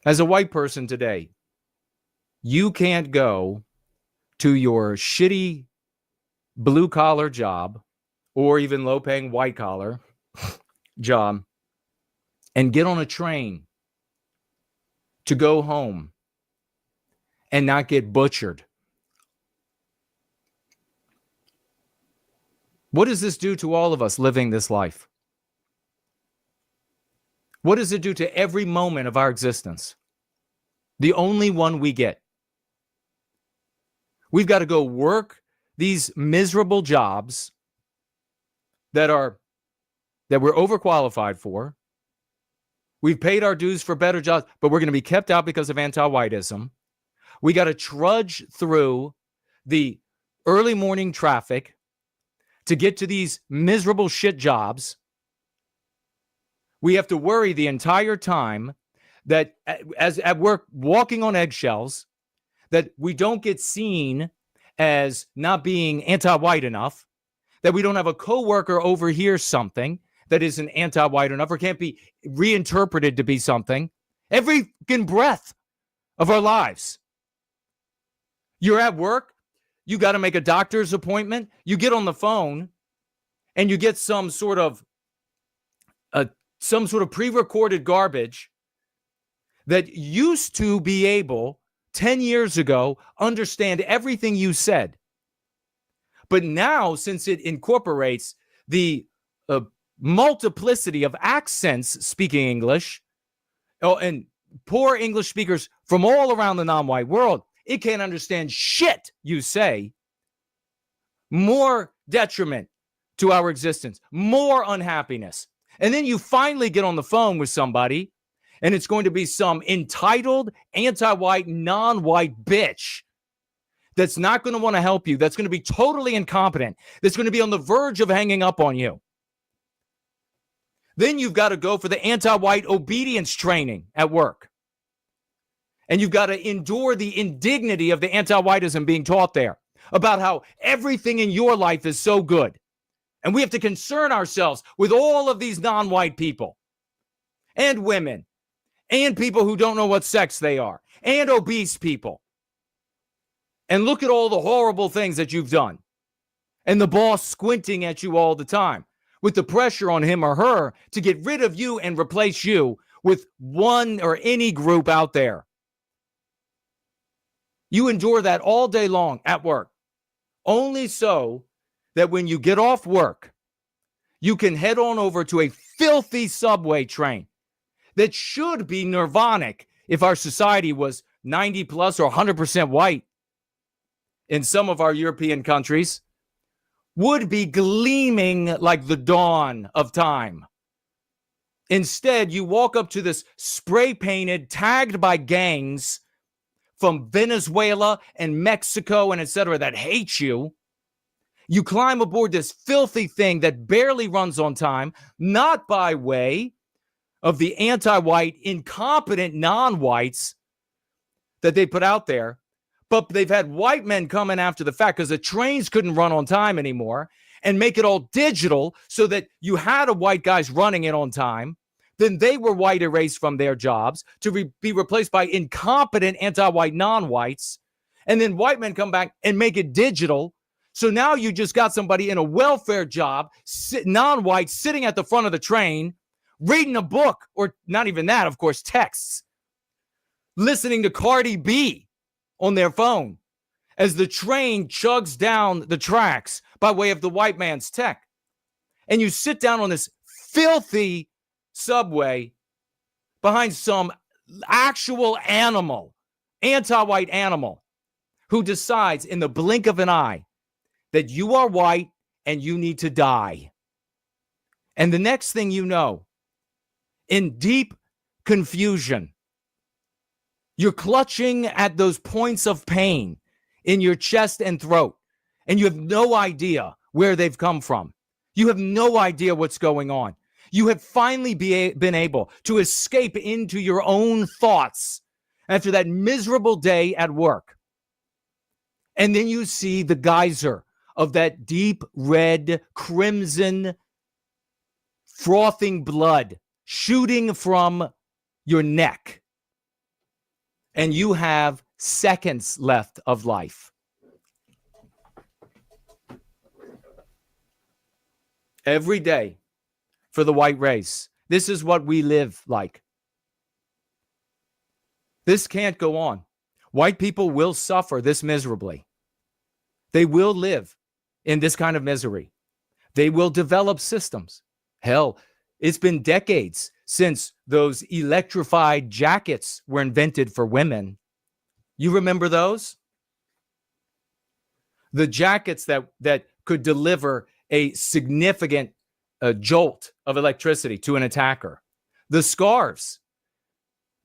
As a white person today, you can't go to your shitty blue collar job or even low paying white collar job and get on a train to go home and not get butchered. What does this do to all of us living this life? What does it do to every moment of our existence? The only one we get. We've got to go work these miserable jobs that we're overqualified for. We've paid our dues for better jobs, but we're going to be kept out because of anti-whiteism. We got to trudge through the early morning traffic to get to these miserable shit jobs. We have to worry the entire time that as at work, walking on eggshells, that we don't get seen as not being anti-white enough, that we don't have a coworker overhear something that isn't anti-white enough or can't be reinterpreted to be something. Every breath of our lives. You're at work, you got to make a doctor's appointment, you get on the phone, and you get some sort of pre-recorded garbage that used to be able 10 years ago understand everything you said. But now, since it incorporates the multiplicity of accents speaking English, and poor English speakers from all around the non-white world, it can't understand shit you say. More detriment to our existence, more unhappiness. And then you finally get on the phone with somebody, and it's going to be some entitled, anti-white, non-white bitch that's not going to want to help you, that's going to be totally incompetent, that's going to be on the verge of hanging up on you. Then you've got to go for the anti-white obedience training at work. And you've got to endure the indignity of the anti-whiteism being taught there about how everything in your life is so good. And we have to concern ourselves with all of these non-white people and women and people who don't know what sex they are and obese people. And look at all the horrible things that you've done. And the boss squinting at you all the time with the pressure on him or her to get rid of you and replace you with one or any group out there. You endure that all day long at work, only so that when you get off work, you can head on over to a filthy subway train that should be nirvanic if our society was 90 plus or 100% white in some of our European countries, would be gleaming like the dawn of time. Instead, you walk up to this spray-painted, tagged by gangs from Venezuela and Mexico and etc. that hate you. You climb aboard this filthy thing that barely runs on time, not by way of the anti-white, incompetent non-whites that they put out there, but they've had white men coming after the fact because the trains couldn't run on time anymore and make it all digital so that you had a white guys running it on time. Then they were white erased from their jobs to be replaced by incompetent anti-white non-whites. And then white men come back and make it digital. So now you just got somebody in a welfare job, non-white, sitting at the front of the train, reading a book, or not even that, of course, texts, listening to Cardi B on their phone as the train chugs down the tracks by way of the white man's tech. And you sit down on this filthy subway behind some actual animal, anti-white animal, who decides in the blink of an eye that you are white and you need to die. And the next thing you know, in deep confusion, you're clutching at those points of pain in your chest and throat, and you have no idea where they've come from. You have no idea what's going on. You have finally been able to escape into your own thoughts after that miserable day at work. And then you see the geyser of that deep red, crimson, frothing blood shooting from your neck. and you have seconds left of life. Every day for the white race, this is what we live like. This can't go on. White people will suffer this miserably. They will live in this kind of misery. They will develop systems. Hell, it's been decades since those electrified jackets were invented for women. You remember those? The jackets that could deliver a significant jolt of electricity to an attacker. The scarves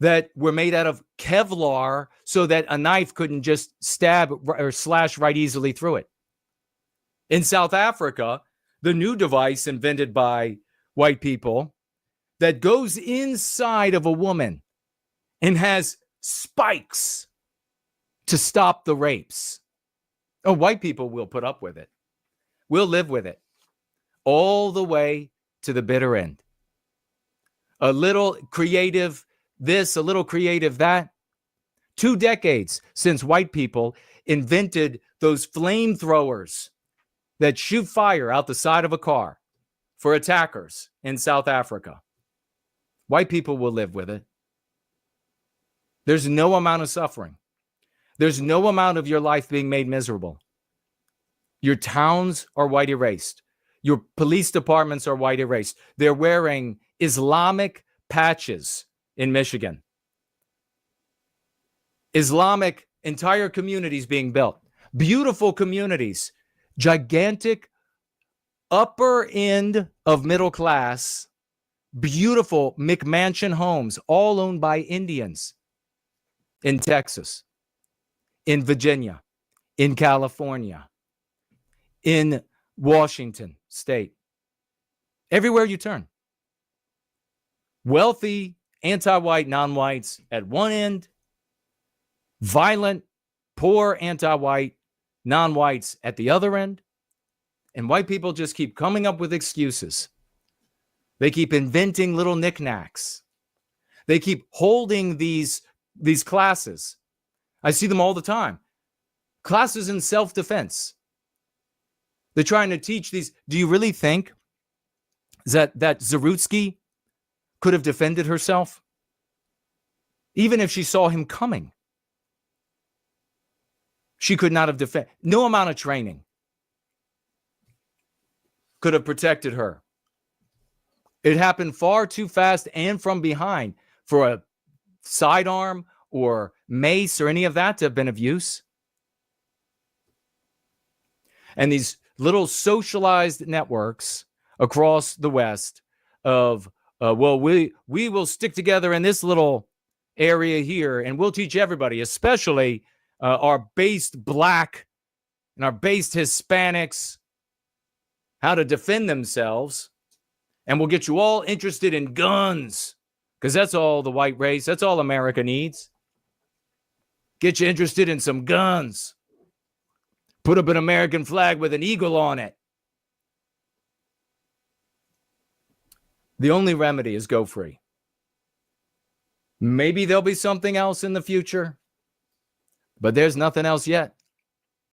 that were made out of Kevlar so that a knife couldn't just stab or slash right easily through it. In South Africa, the new device invented by white people that goes inside of a woman and has spikes to stop the rapes. Oh, white people will put up with it. We'll live with it all the way to the bitter end. A little creative this, a little creative that. 2 decades since white people invented those flamethrowers that shoot fire out the side of a car for attackers in South Africa. White people will live with it. There's no amount of suffering. There's no amount of your life being made miserable. Your towns are white erased. Your police departments are white erased. They're wearing Islamic patches in Michigan. Islamic entire communities being built. Beautiful communities. Gigantic upper end of middle class. Beautiful McMansion homes, all owned by Indians in Texas, in Virginia, in California, in Washington State. Everywhere you turn. Wealthy, anti-white, non-whites at one end. Violent, poor, anti-white, non-whites at the other end. And white people just keep coming up with excuses. They keep inventing little knickknacks. They keep holding these classes. I see them all the time. Classes in self-defense. They're trying to teach these. Do you really think that Zarutska could have defended herself? Even if she saw him coming. She could not have defended. No amount of training could have protected her. It happened far too fast and from behind for a sidearm or mace or any of that to have been of use. And these little socialized networks across the West of, we will stick together in this little area here and we'll teach everybody, especially our based Black and our based Hispanics, how to defend themselves. And we'll get you all interested in guns, because that's all the white race, that's all America needs. Get you interested in some guns. Put up an American flag with an eagle on it. The only remedy is go free. Maybe there'll be something else in the future, but there's nothing else yet.